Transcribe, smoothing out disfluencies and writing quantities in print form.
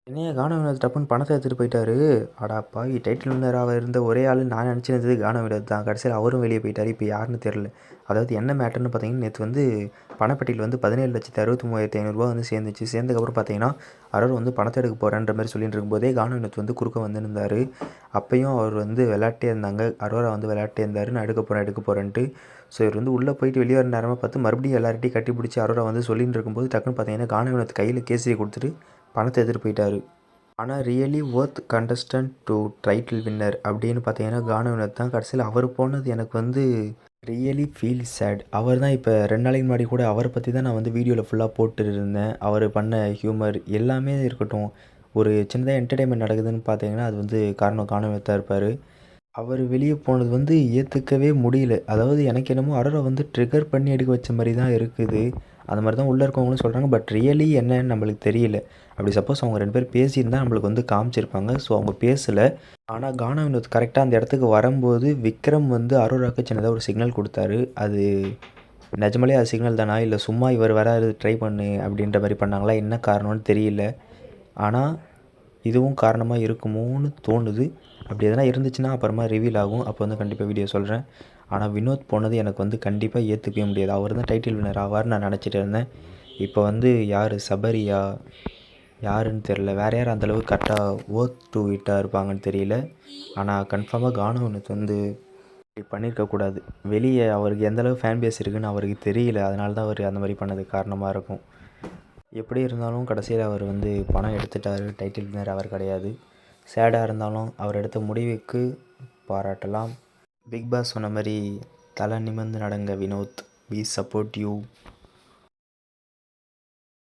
என்னைய கானா வினோத் டப்புன்னு பணத்த எடுத்துட்டு போயிட்டாரு. அட பாவி! டைட்டில் வின்னரா இருந்த ஒரே ஆளு நான் நெனச்சிருந்தது கானா வினோத் தான். கடைசியில அவரும் வெளிய போயிட்டாரு. இப்ப யாருன்னு தெரியல. அதாவது என்ன மேட்டர்ன்னு பார்த்தீங்கன்னா, நேத்து வந்து பணப்பெட்டியில வந்து ரூ. 17,63,500 வந்து சேர்ந்துச்சு. சேர்ந்ததுக்கப்புறம் பார்த்தீங்கன்னா, அரவர் வந்து பணத்த எடுக்க போறேன்ற மாரி சொல்லிட்டு இருக்கும்போதே, கானா வினோத் வந்து குறுக்க வந்துருந்தாரு. அப்பயும் அவர் வந்து விளையாடிட்டே இருந்தாங்க. அரோரா வந்து விளையாடிட்டே இருந்தாரு. நான் எடுக்க போறேன், எடுக்க போறேன்ட்டு. ஸோ இவர் வந்து உள்ள போயிட்டு வெளிய வர நேரமா பார்த்து மறுபடியும் எல்லார்கிட்டயும் கட்டிப்புடிச்சு அரோரா வந்து சொல்லின்னு இருக்கும்போது, டக்குன்னு பார்த்தீங்கன்னா, கானா வினோத் கையில கேசரிய குடுத்துட்டு பணத்த எடுத்துட்டு போயிட்டாரு. ஆனா really worth contestant to title winner அப்படின்னு பார்த்தீங்கன்னா, கானா வினோத் தான். கடைசியில அவர் போனது எனக்கு வந்து ரியலி ஃபீல் சேட். அவர் தான் இப்ப 2 நாளைக்கு முன்னாடி கூட அவர பத்தி தான் நான் வந்து வீடியோல ஃபுல்லா போட்டுருந்தேன். அவரு பண்ண ஹியூமர் எல்லாமே இருக்கட்டும். ஒரு சின்னதா என்டர்டெயின்மென்ட் நடக்குதுன்னு பார்த்தீங்கன்னா, அது வந்து காரணம் கானா வினோத் தான் இருப்பாரு. அவரு வெளிய போனது வந்து ஏத்துக்கவே முடியல. அதாவது எனக்கு என்னமோ அரோரா வந்து ட்ரிகர் பண்ணி எடுக்க வச்ச மாரி தான் இருக்குது. அந்த மாரி தான் உள்ள இருக்கவங்களும் சொல்றாங்க. பட் ரியலி என்னன்னு நம்மளுக்கு தெரியல. அப்படி சப்போஸ் அவங்க 2 பேரும் பேசியிருந்தா நம்மளுக்கு வந்து காமிச்சிருப்பாங்க. ஸோ அவங்க பேசல. ஆனா கானா வினோத் கரெக்ட்டா அந்த இடத்துக்கு வரும்போது, விக்ரம் வந்து அரோராக்கு சின்னதா ஒரு சிக்னல் குடுத்தாரு. அது நிஜமாலே அது சிக்னல் தானா? இல்ல சும்மா இவரு வராரு ட்ரை பண்ணு அப்படின்ற மாரி பண்ணாங்களா? என்ன காரணம்னு தெரியல. ஆனா இதுவும் காரணமா இருக்குமோன்னு தோணுது. அப்படி எதனா இருந்துச்சுன்னா அப்புறமா ரிவீல் ஆகும். அப்போ வந்து கண்டிப்பா வீடியோ சொல்றேன். ஆனா வினோத் போனது எனக்கு வந்து கண்டிப்பா ஏத்துக்கவே முடியாது. அவர் தான் டைட்டில் வின்னர் ஆவார்ன்னு நான் நெனச்சிட்டு இருந்தேன். இப்போ வந்து யாரு சபரியா? யாருன்னு தெரியல. வேற யாரும் அந்த அளவுக்கு கரெக்ட்டா வொர்த் டூ இட்டா இருப்பாங்கன்னு தெரியல. ஆனா கன்ஃபார்மா கானா வினோத் வந்து இப்படி பண்ணியிருக்க கூடாது. வெளிய அவருக்கு எந்த அளவு ஃபேன் பேஸ் இருக்குன்னு அவருக்கு தெரியல. அதனால தான் அவரு அந்த மாரி பண்ணதுக்கு காரணமா இருக்கும். எப்படி இருந்தாலும் கடைசியில அவர் வந்து பணம் எடுத்துட்டாரு. டைட்டில் வின்னர் அவர் கிடையாது. சேடா இருந்தாலும் அவர் எடுத்த முடிவுக்கு பாராட்டலாம். பிக் பாஸ் சொன்ன மாரி தல நிமிர்ந்து நடங்க வினோத். We support you.